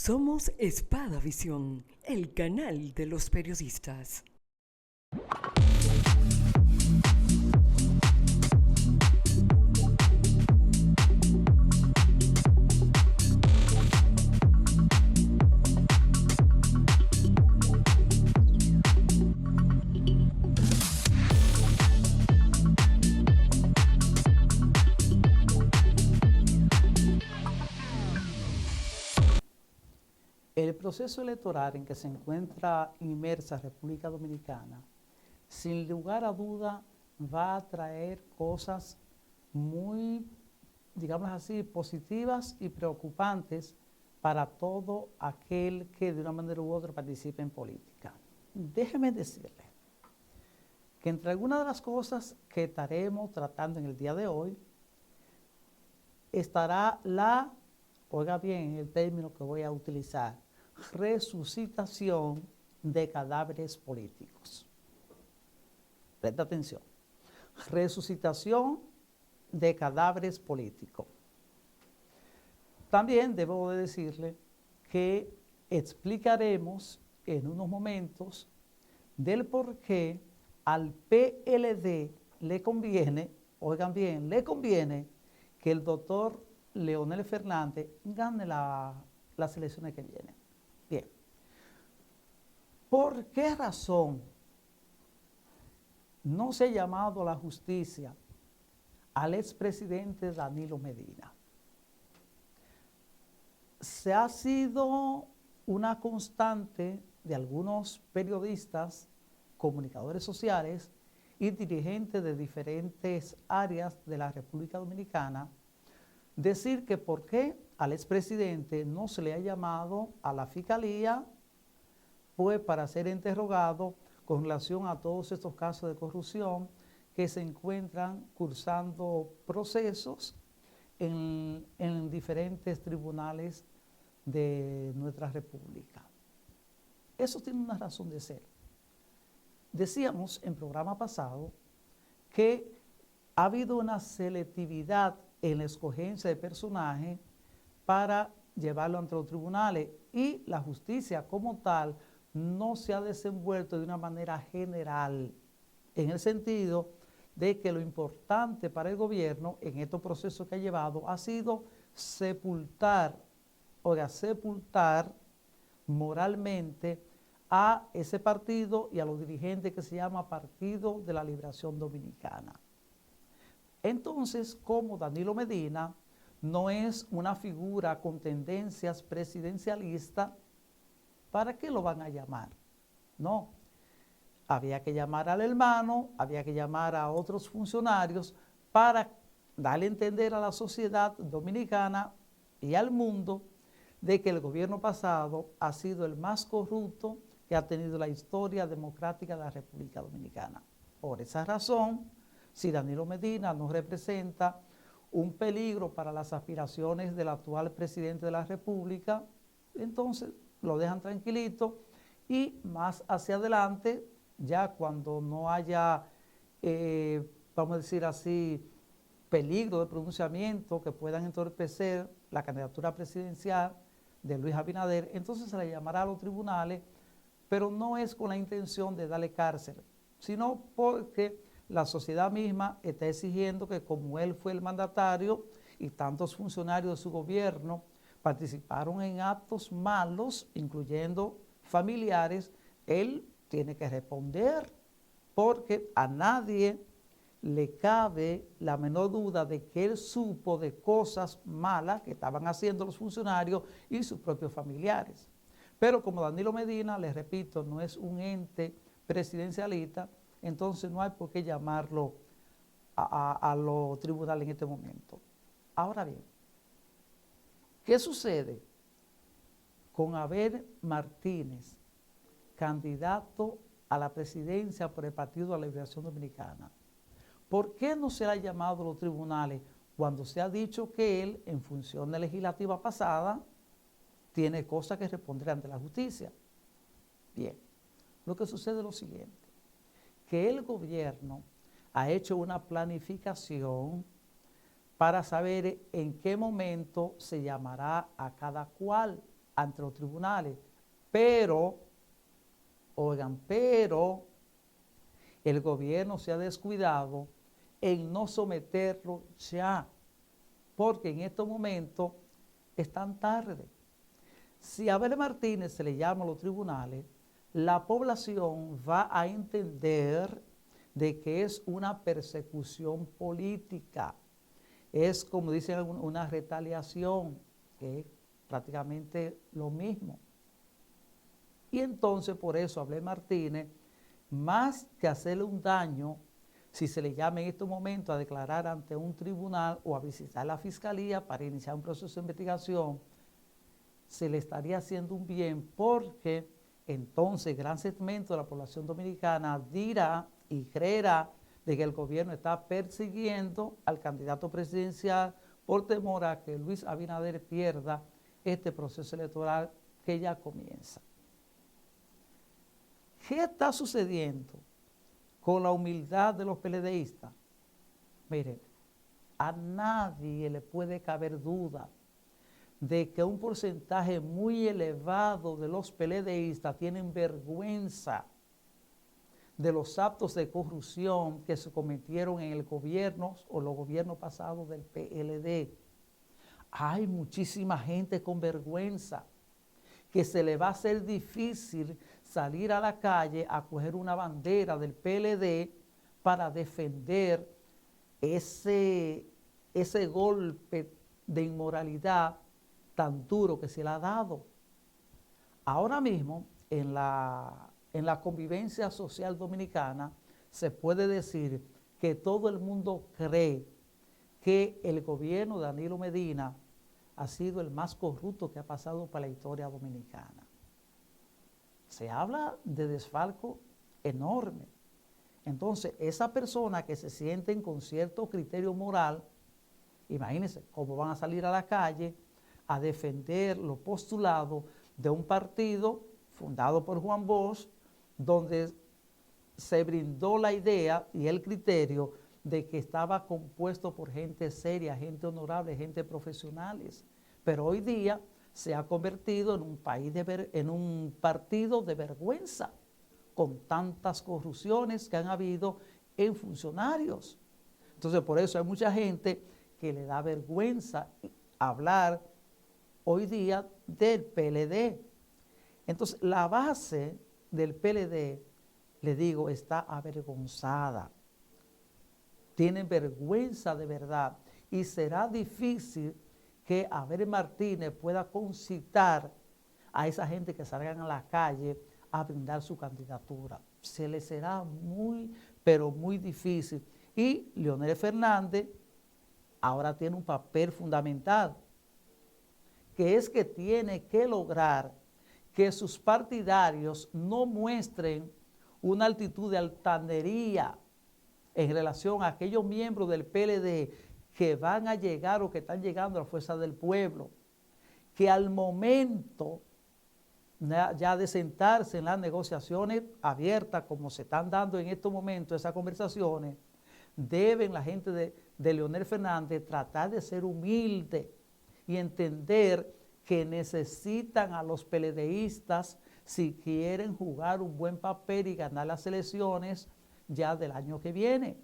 Somos Espada Visión, el canal de los periodistas. El proceso electoral en que se encuentra inmersa República Dominicana, sin lugar a duda, va a traer cosas muy, digamos así, positivas y preocupantes para todo aquel que de una manera u otra participe en política. Déjeme decirle que entre algunas de las cosas que estaremos tratando en el día de hoy, estará oiga bien el término que voy a utilizar, resucitación de cadáveres políticos. Presta atención. Resucitación de cadáveres políticos. También debo de decirle que explicaremos en unos momentos del por qué al PLD le conviene, oigan bien, le conviene que el doctor Leonel Fernández gane las elecciones que vienen. Bien, ¿por qué razón no se ha llamado a la justicia al expresidente Danilo Medina? Se ha sido una constante de algunos periodistas, comunicadores sociales y dirigentes de diferentes áreas de la República Dominicana decir que por qué al expresidente no se le ha llamado a la fiscalía pues para ser interrogado con relación a todos estos casos de corrupción que se encuentran cursando procesos en diferentes tribunales de nuestra república. Eso tiene una razón de ser. Decíamos en programa pasado que ha habido una selectividad en la escogencia de personajes para llevarlo ante los tribunales y la justicia como tal no se ha desenvuelto de una manera general en el sentido de que lo importante para el gobierno en estos procesos que ha llevado ha sido sepultar moralmente a ese partido y a los dirigentes que se llama Partido de la Liberación Dominicana. Entonces, como Danilo Medina no es una figura con tendencias presidencialistas, ¿para qué lo van a llamar? No, había que llamar al hermano, había que llamar a otros funcionarios para darle a entender a la sociedad dominicana y al mundo de que el gobierno pasado ha sido el más corrupto que ha tenido la historia democrática de la República Dominicana. Por esa razón, si Danilo Medina no representa un peligro para las aspiraciones del actual presidente de la República, entonces lo dejan tranquilito y más hacia adelante, ya cuando no haya, vamos a decir así, peligro de pronunciamiento que puedan entorpecer la candidatura presidencial de Luis Abinader, entonces se le llamará a los tribunales, pero no es con la intención de darle cárcel, sino porque la sociedad misma está exigiendo que como él fue el mandatario y tantos funcionarios de su gobierno participaron en actos malos, incluyendo familiares, él tiene que responder porque a nadie le cabe la menor duda de que él supo de cosas malas que estaban haciendo los funcionarios y sus propios familiares. Pero como Danilo Medina, les repito, no es un ente presidencialista, entonces no hay por qué llamarlo a los tribunales en este momento. Ahora bien, ¿qué sucede con Abel Martínez, candidato a la presidencia por el Partido de la Liberación Dominicana? ¿Por qué no se le ha llamado a los tribunales cuando se ha dicho que él, en función de legislativa pasada, tiene cosas que responder ante la justicia? Bien, lo que sucede es lo siguiente, que el gobierno ha hecho una planificación para saber en qué momento se llamará a cada cual. ante los tribunales. Pero, oigan, pero el gobierno se ha descuidado en no someterlo ya, porque en estos momentos es tan tarde. Si a Abel Martínez se le llama a los tribunales, la población va a entender de que es una persecución política. Es, como dicen algunos, una retaliación, que es prácticamente lo mismo. Y entonces por eso Abel Martínez, más que hacerle un daño, si se le llama en estos momentos a declarar ante un tribunal o a visitar la fiscalía para iniciar un proceso de investigación, se le estaría haciendo un bien, porque entonces gran segmento de la población dominicana dirá y creerá de que el gobierno está persiguiendo al candidato presidencial por temor a que Luis Abinader pierda este proceso electoral que ya comienza. ¿Qué está sucediendo con la humildad de los PLDistas? Mire, a nadie le puede caber duda de que un porcentaje muy elevado de los PLDistas tienen vergüenza de los actos de corrupción que se cometieron en el gobierno o los gobiernos pasados del PLD. Hay muchísima gente con vergüenza que se le va a hacer difícil salir a la calle a coger una bandera del PLD para defender ese golpe de inmoralidad tan duro que se le ha dado. Ahora mismo, en la convivencia social dominicana, se puede decir que todo el mundo cree que el gobierno de Danilo Medina ha sido el más corrupto que ha pasado por la historia dominicana. Se habla de desfalco enorme. Entonces, esa persona que se sienten con cierto criterio moral, imagínense cómo van a salir a la calle a defender los postulados de un partido fundado por Juan Bosch, donde se brindó la idea y el criterio de que estaba compuesto por gente seria, gente honorable, gente profesionales. Pero hoy día se ha convertido en un partido de vergüenza, con tantas corrupciones que han habido en funcionarios. Entonces, por eso hay mucha gente que le da vergüenza hablar hoy día del PLD. Entonces, la base del PLD, le digo, está avergonzada. Tienen vergüenza de verdad y será difícil que Abel Martínez pueda concitar a esa gente que salgan a la calle a brindar su candidatura. Se le será muy, pero muy difícil. Y Leonel Fernández ahora tiene un papel fundamental, que es que tiene que lograr que sus partidarios no muestren una actitud de altanería en relación a aquellos miembros del PLD que van a llegar o que están llegando a la fuerza del pueblo, que al momento ya de sentarse en las negociaciones abiertas, como se están dando en estos momentos esas conversaciones, deben la gente de Leonel Fernández tratar de ser humilde y entender que necesitan a los PLDistas si quieren jugar un buen papel y ganar las elecciones ya del año que viene.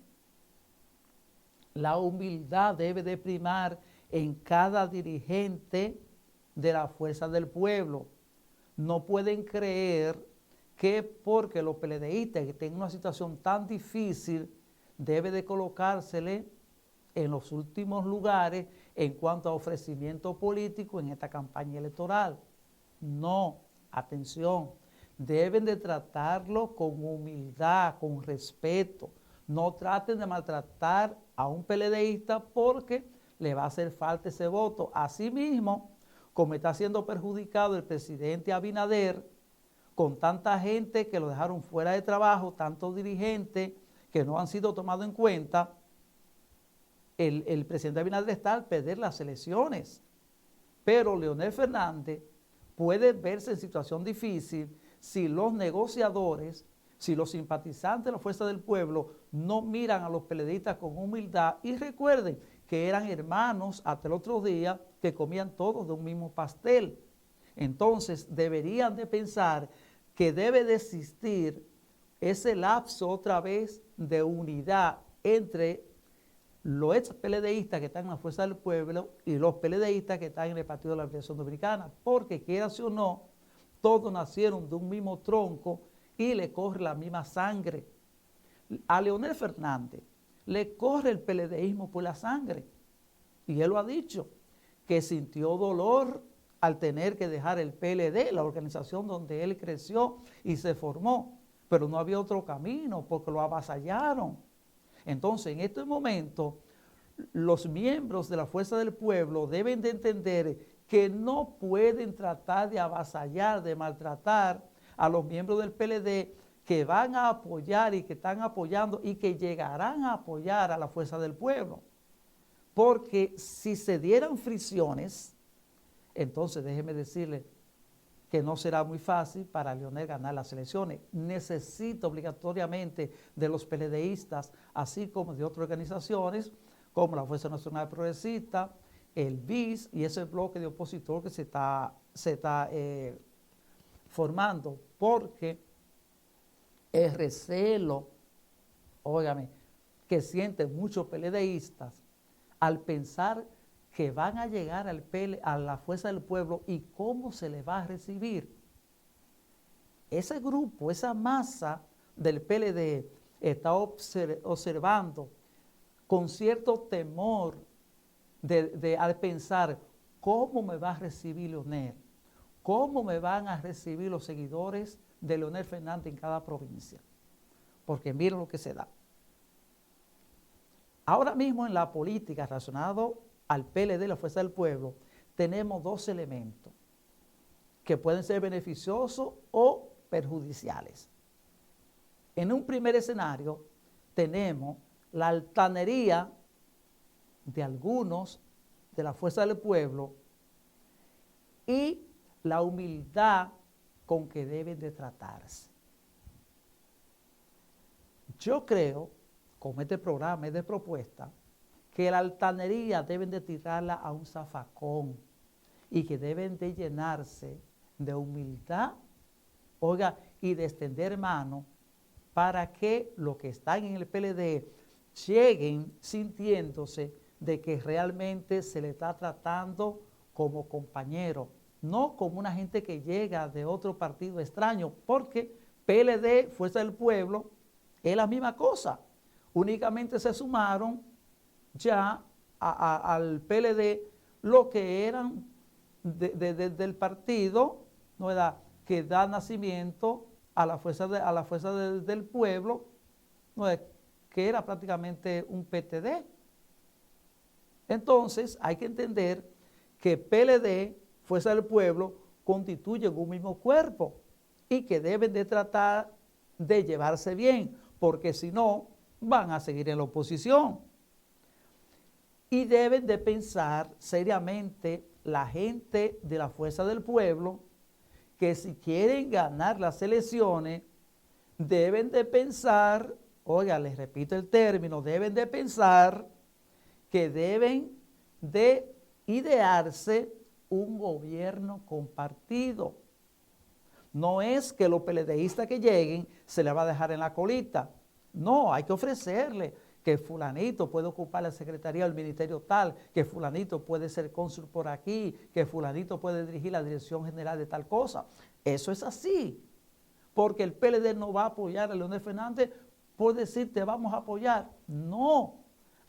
La humildad debe de primar en cada dirigente de la fuerza del pueblo. No pueden creer que porque los PLDistas que estén en una situación tan difícil debe de colocársele en los últimos lugares en cuanto a ofrecimiento político en esta campaña electoral. No, atención, deben de tratarlo con humildad, con respeto. No traten de maltratar a un PLDista porque le va a hacer falta ese voto. Asimismo, como está siendo perjudicado el presidente Abinader, con tanta gente que lo dejaron fuera de trabajo, tantos dirigentes que no han sido tomados en cuenta, el presidente Abinader está al perder las elecciones. Pero Leonel Fernández puede verse en situación difícil si los negociadores, si los simpatizantes de la Fuerza del Pueblo no miran a los PLDistas con humildad. Y recuerden que eran hermanos hasta el otro día, que comían todos de un mismo pastel. Entonces deberían de pensar que debe de existir ese lapso otra vez de unidad entre los ex PLDistas que están en la Fuerza del Pueblo y los PLDistas que están en el Partido de la Liberación Dominicana, porque quieras o no, todos nacieron de un mismo tronco y le corre la misma sangre. A Leonel Fernández le corre el PLDismo por la sangre, y él lo ha dicho, que sintió dolor al tener que dejar el PLD, la organización donde él creció y se formó, pero no había otro camino porque lo avasallaron. Entonces, en este momento, los miembros de la Fuerza del Pueblo deben de entender que no pueden tratar de avasallar, de maltratar a los miembros del PLD que van a apoyar y que están apoyando y que llegarán a apoyar a la Fuerza del Pueblo. Porque si se dieran fricciones, entonces déjeme decirle que no será muy fácil para Leonel ganar las elecciones. Necesita obligatoriamente de los PLDistas, así como de otras organizaciones, como la Fuerza Nacional Progresista, el BIS y ese bloque de opositor que se está formando, porque el recelo, óigame, que sienten muchos PLDistas al pensar que van a llegar a la Fuerza del Pueblo y cómo se les va a recibir. Ese grupo, esa masa del PLD está observando con cierto temor al pensar cómo me va a recibir Leonel, cómo me van a recibir los seguidores de Leonel Fernández en cada provincia. Porque miren lo que se da. Ahora mismo en la política relacionado al PLD, la Fuerza del Pueblo, tenemos dos elementos que pueden ser beneficiosos o perjudiciales. En un primer escenario tenemos la altanería de algunos de la Fuerza del Pueblo y la humildad con que deben de tratarse. Yo creo, como este programa es de propuesta, que la altanería deben de tirarla a un zafacón y que deben de llenarse de humildad, oiga, y de extender mano para que los que están en el PLD lleguen sintiéndose de que realmente se le está tratando como compañero, no como una gente que llega de otro partido extraño, porque PLD, Fuerza del Pueblo, es la misma cosa. Únicamente se sumaron ya al PLD lo que eran del partido, ¿no verdad?, que da nacimiento a la fuerza del pueblo, ¿no es?, que era prácticamente un PTD. Entonces hay que entender que PLD, Fuerza del Pueblo, constituyen un mismo cuerpo y que deben de tratar de llevarse bien, porque si no, van a seguir en la oposición. Y deben de pensar seriamente la gente de la Fuerza del Pueblo que si quieren ganar las elecciones, deben de pensar, oiga, les repito el término, deben de pensar que deben de idearse un gobierno compartido. No es que los PLDistas que lleguen se les va a dejar en la colita. No, hay que ofrecerle que fulanito puede ocupar la secretaría del ministerio tal, que fulanito puede ser cónsul por aquí, que fulanito puede dirigir la dirección general de tal cosa. Eso es así, porque el PLD no va a apoyar a Leonel Fernández por decir te vamos a apoyar. No,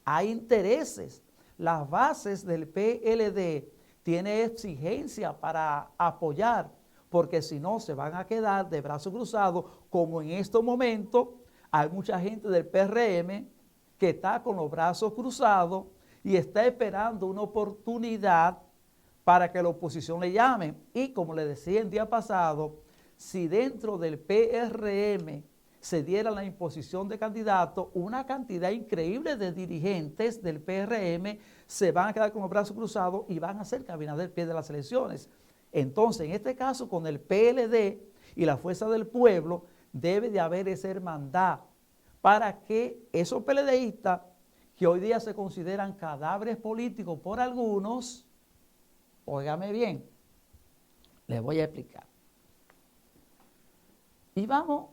hay intereses. Las bases del PLD tienen exigencia para apoyar, porque si no se van a quedar de brazos cruzados, como en estos momentos hay mucha gente del PRM que está con los brazos cruzados y está esperando una oportunidad para que la oposición le llame. Y como le decía el día pasado, si dentro del PRM se diera la imposición de candidatos, una cantidad increíble de dirigentes del PRM se van a quedar con los brazos cruzados y van a hacer que Abinader pierda las elecciones. Entonces, en este caso, con el PLD y la Fuerza del Pueblo, debe de haber esa hermandad para que esos PLDistas, que hoy día se consideran cadáveres políticos por algunos, óigame bien, Les voy a explicar. Y vamos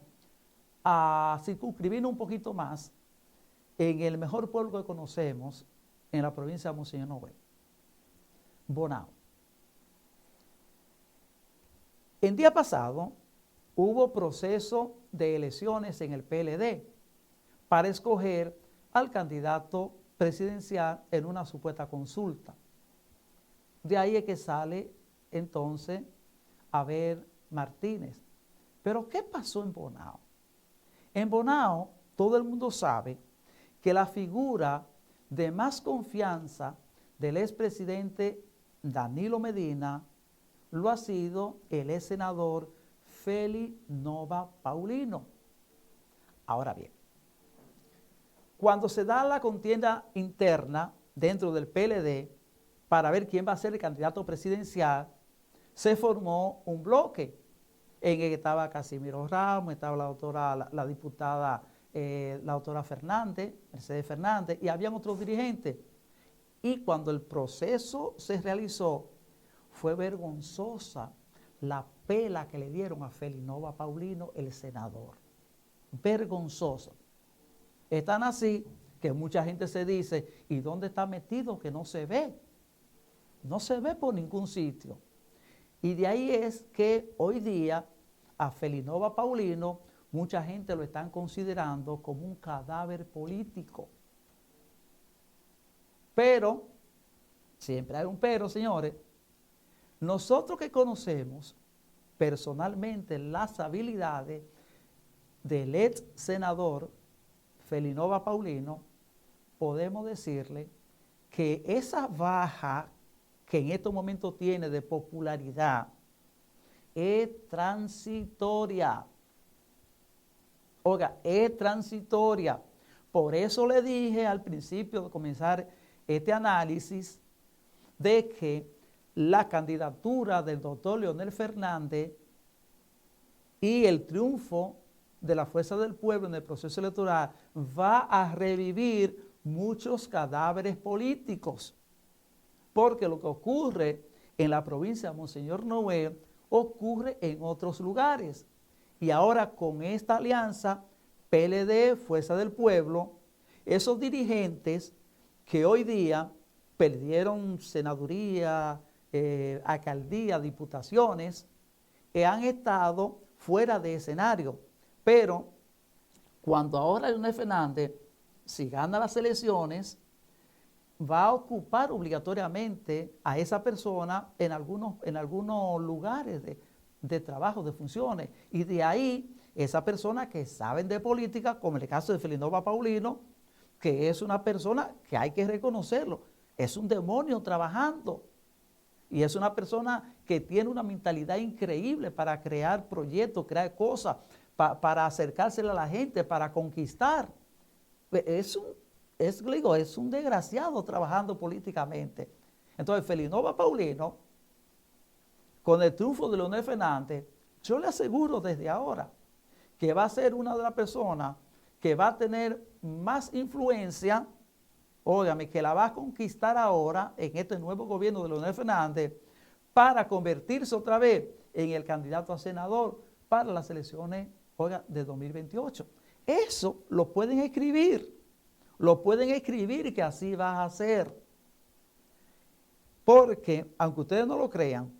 a circunscribirnos un poquito más en el mejor pueblo que conocemos en la provincia de Monseñor Noel, Bonao. El día pasado hubo proceso de elecciones en el PLD para escoger al candidato presidencial en una supuesta consulta. De ahí es que sale entonces Abel Martínez. Pero ¿qué pasó en Bonao? En Bonao todo el mundo sabe que la figura de más confianza del expresidente Danilo Medina lo ha sido el ex senador Félix Nova Paulino. Ahora bien, cuando se da la contienda interna dentro del PLD para ver quién va a ser el candidato presidencial, se formó un bloque en el que estaba Casimiro Ramos, estaba la diputada, la doctora Fernández, Mercedes Fernández, y habían otros dirigentes. Y cuando el proceso se realizó, fue vergonzosa la pela que le dieron a Félix Nova Paulino, el senador. Vergonzosa. Es tan así que mucha gente se dice, ¿y dónde está metido que no se ve? No se ve por ningún sitio. Y de ahí es que hoy día a Félix Nova Paulino mucha gente lo están considerando como un cadáver político. Pero, siempre hay un pero, señores, nosotros que conocemos personalmente las habilidades del ex senador Félix Nova Paulino, podemos decirle que esa baja que en estos momentos tiene de popularidad es transitoria. Oiga, es transitoria. Por eso le dije al principio de comenzar este análisis de que la candidatura del doctor Leonel Fernández y el triunfo de la Fuerza del Pueblo en el proceso electoral va a revivir muchos cadáveres políticos. Porque lo que ocurre en la provincia de Monseñor Noel ocurre en otros lugares. Y ahora con esta alianza PLD, Fuerza del Pueblo, esos dirigentes que hoy día perdieron senaduría, alcaldía, diputaciones, han estado fuera de escenario. Pero cuando ahora Leonel Fernández, si gana las elecciones, va a ocupar obligatoriamente a esa persona en algunos lugares de trabajo, de funciones. Y de ahí, esa persona que saben de política, como en el caso de Félix Nova Paulino, que es una persona que hay que reconocerlo, es un demonio trabajando. Y es una persona que tiene una mentalidad increíble para crear proyectos, crear cosas, para acercársela a la gente, para conquistar. Es un desgraciado trabajando políticamente. Entonces, Félix Nova Paulino, con el triunfo de Leonel Fernández, yo le aseguro desde ahora que va a ser una de las personas que va a tener más influencia, óigame, que la va a conquistar ahora en este nuevo gobierno de Leonel Fernández para convertirse otra vez en el candidato a senador para las elecciones, oiga, de 2028. Eso lo pueden escribir que así va a ser. Porque, aunque ustedes no lo crean,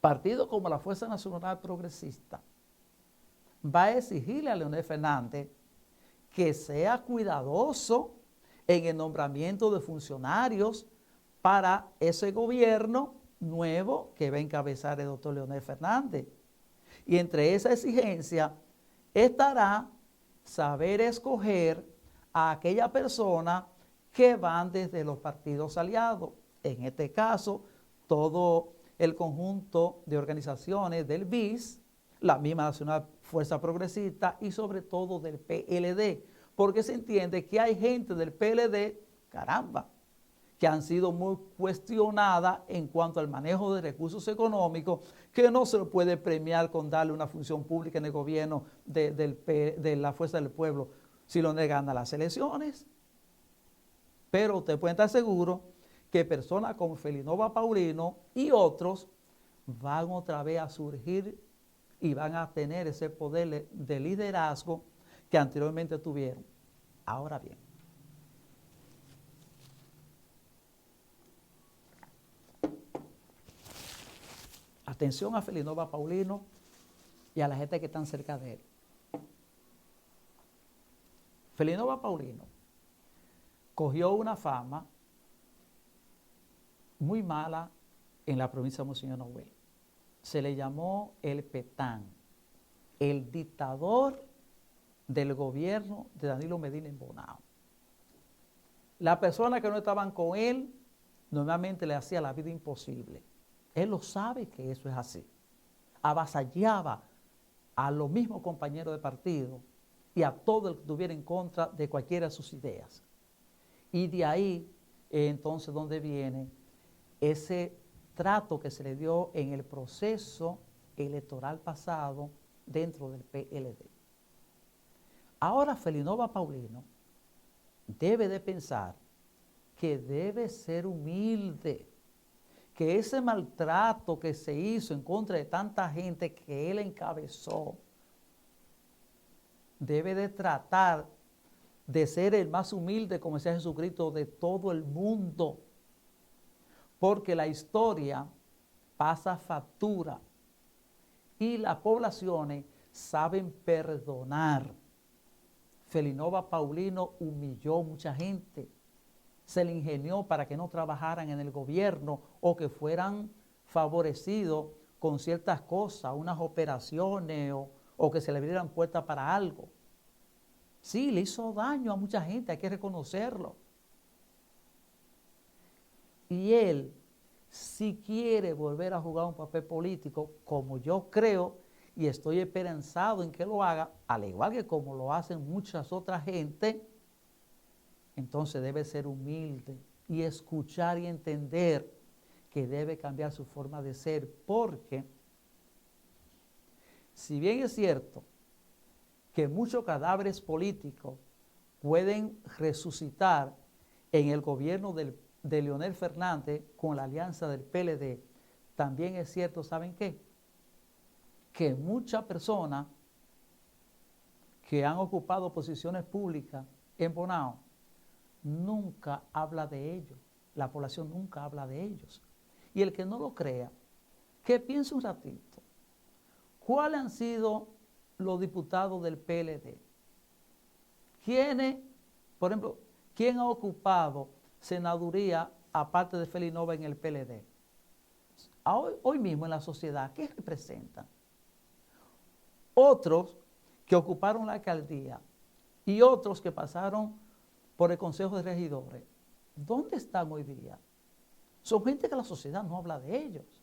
partidos como la Fuerza Nacional Progresista va a exigirle a Leonel Fernández que sea cuidadoso en el nombramiento de funcionarios para ese gobierno nuevo que va a encabezar el doctor Leonel Fernández. Y entre esa exigencia estará saber escoger a aquella persona que van desde los partidos aliados. En este caso, todo el conjunto de organizaciones del BIS, la misma Nacional Fuerza Progresista y sobre todo del PLD, porque se entiende que hay gente del PLD, caramba, que han sido muy cuestionadas en cuanto al manejo de recursos económicos, que no se puede premiar con darle una función pública en el gobierno de la Fuerza del Pueblo si lo negan a las elecciones. Pero usted puede estar seguro que personas como Félix Nova Paulino y otros van otra vez a surgir y van a tener ese poder de liderazgo que anteriormente tuvieron. Ahora bien, atención a Felinova Paulino y a la gente que están cerca de él. Felinova Paulino cogió una fama muy mala en la provincia de Monseñor Noel. Se le llamó el Petán, el dictador del gobierno de Danilo Medina en Bonao. Las personas que no estaban con él normalmente le hacía la vida imposible. Él lo sabe que eso es así. Avasallaba a los mismos compañeros de partido y a todo el que estuviera en contra de cualquiera de sus ideas. Y de ahí entonces donde viene ese trato que se le dio en el proceso electoral pasado dentro del PLD. Ahora Felinova Paulino debe de pensar que debe ser humilde, que ese maltrato que se hizo en contra de tanta gente que él encabezó, debe de tratar de ser el más humilde, como decía Jesucristo, de todo el mundo, porque la historia pasa factura y las poblaciones saben perdonar. Felinova Paulino humilló mucha gente, se le ingenió para que no trabajaran en el gobierno o que fueran favorecidos con ciertas cosas, unas operaciones o que se le abrieran puertas para algo. Sí, le hizo daño a mucha gente, hay que reconocerlo. Y él, si quiere volver a jugar un papel político, como yo creo y estoy esperanzado en que lo haga, al igual que como lo hacen muchas otras gente, entonces debe ser humilde y escuchar y entender que debe cambiar su forma de ser, porque si bien es cierto que muchos cadáveres políticos pueden resucitar en el gobierno de Leonel Fernández con la alianza del PLD, también es cierto, ¿saben qué? Que muchas personas que han ocupado posiciones públicas en Bonao nunca habla de ellos, la población nunca habla de ellos. Y el que no lo crea, que piense un ratito, ¿cuáles han sido los diputados del PLD? ¿Quiénes, por ejemplo, quién ha ocupado senaduría aparte de Felinova en el PLD? Hoy mismo en la sociedad, ¿qué representan? Otros que ocuparon la alcaldía y otros que pasaron por el Consejo de Regidores, ¿dónde están hoy día? Son gente que la sociedad no habla de ellos.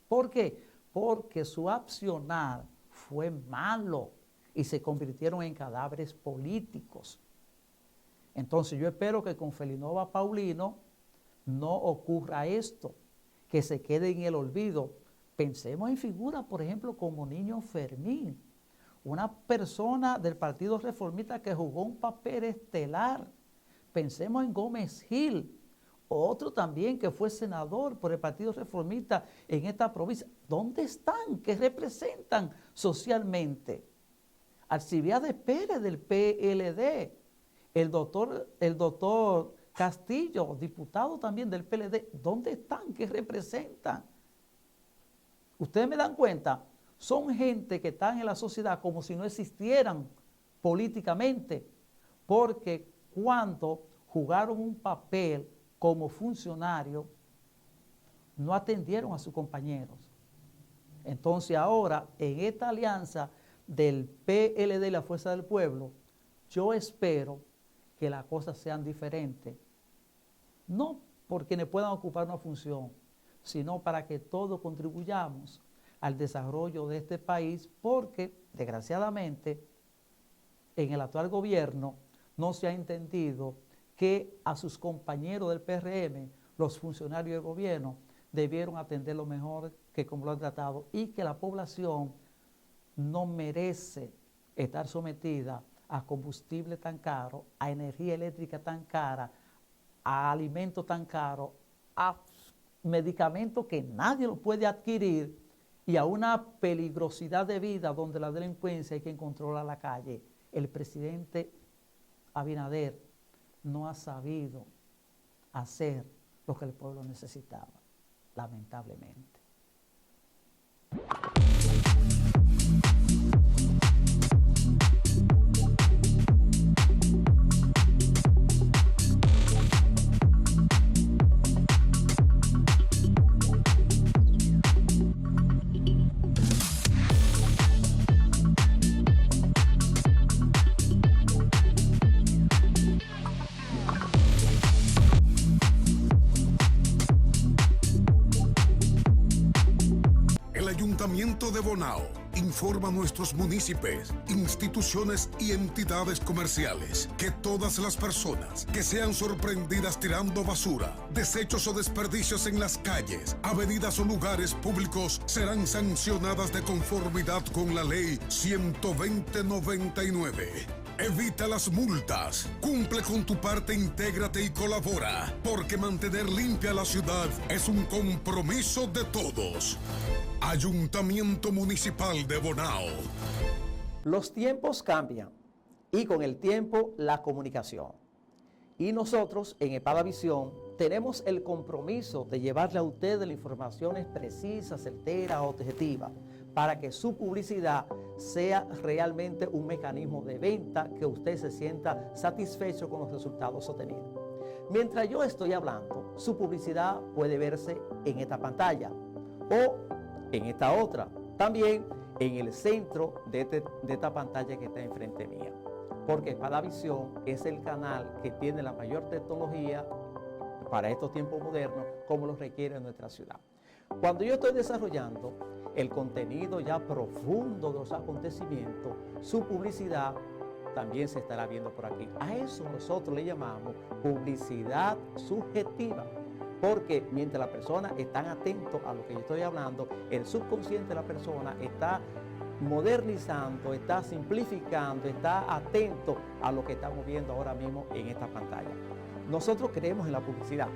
¿Por qué? Porque su accionar fue malo y se convirtieron en cadáveres políticos. Entonces yo espero que con Felinova Paulino no ocurra esto, que se quede en el olvido. Pensemos en figuras, por ejemplo, como Niño Fermín, una persona del Partido Reformista que jugó un papel estelar. Pensemos en Gómez Gil, otro también que fue senador por el Partido Reformista en esta provincia. ¿Dónde están? ¿Qué representan socialmente? Alcibiades Pérez del PLD, el doctor Castillo, diputado también del PLD. ¿Dónde están? ¿Qué representan? Ustedes me dan cuenta, son gente que están en la sociedad como si no existieran políticamente, porque cuando jugaron un papel como funcionario, no atendieron a sus compañeros. Entonces ahora, en esta alianza del PLD y la Fuerza del Pueblo, yo espero que las cosas sean diferentes. No por quienes puedan ocupar una función, sino para que todos contribuyamos al desarrollo de este país, porque desgraciadamente en el actual gobierno no se ha entendido que a sus compañeros del PRM, los funcionarios del gobierno, debieron atenderlo mejor que como lo han tratado, y que la población no merece estar sometida a combustible tan caro, a energía eléctrica tan cara, a alimentos tan caros, a medicamentos que nadie lo puede adquirir y a una peligrosidad de vida donde la delincuencia hay que controlar la calle. El presidente Abinader no ha sabido hacer lo que el pueblo necesitaba, lamentablemente. El Ayuntamiento de Bonao informa a nuestros municipios, instituciones y entidades comerciales que todas las personas que sean sorprendidas tirando basura, desechos o desperdicios en las calles, avenidas o lugares públicos serán sancionadas de conformidad con la Ley 120/99. Evita las multas, cumple con tu parte, intégrate y colabora, porque mantener limpia la ciudad es un compromiso de todos. Ayuntamiento Municipal de Bonao. Los tiempos cambian y con el tiempo la comunicación. Y nosotros en Espadavisión tenemos el compromiso de llevarle a ustedes las informaciones precisas, certeras, objetivas, para que su publicidad sea realmente un mecanismo de venta que usted se sienta satisfecho con los resultados obtenidos. Mientras yo estoy hablando, su publicidad puede verse en esta pantalla o en esta otra, también en el centro de esta pantalla que está enfrente mía, porque Espadavisión es el canal que tiene la mayor tecnología para estos tiempos modernos como lo requiere nuestra ciudad. Cuando yo estoy desarrollando el contenido ya profundo de los acontecimientos, su publicidad también se estará viendo por aquí. A eso nosotros le llamamos publicidad subjetiva. Porque mientras las personas están atentos a lo que yo estoy hablando, el subconsciente de la persona está modernizando, está simplificando, está atento a lo que estamos viendo ahora mismo en esta pantalla. Nosotros creemos en la publicidad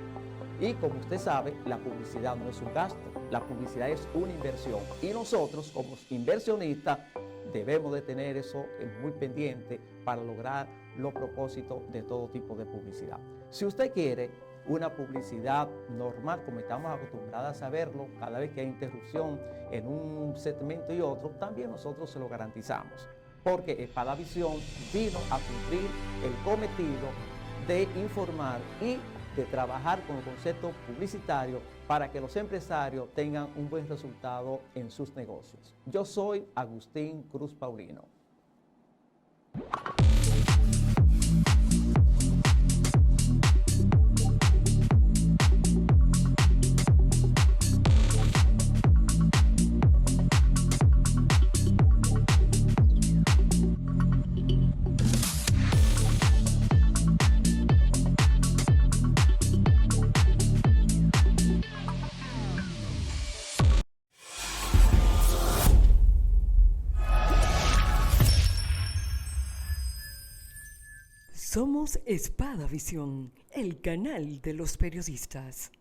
y como usted sabe, la publicidad no es un gasto, la publicidad es una inversión y nosotros como inversionistas debemos de tener eso muy pendiente para lograr los propósitos de todo tipo de publicidad. Si usted quiere una publicidad normal, como estamos acostumbrados a verlo, cada vez que hay interrupción en un segmento y otro, también nosotros se lo garantizamos, porque Espadavisión vino a cumplir el cometido de informar y de trabajar con el concepto publicitario para que los empresarios tengan un buen resultado en sus negocios. Yo soy Agustín Cruz Paulino. Somos Espadavisión, el canal de los periodistas.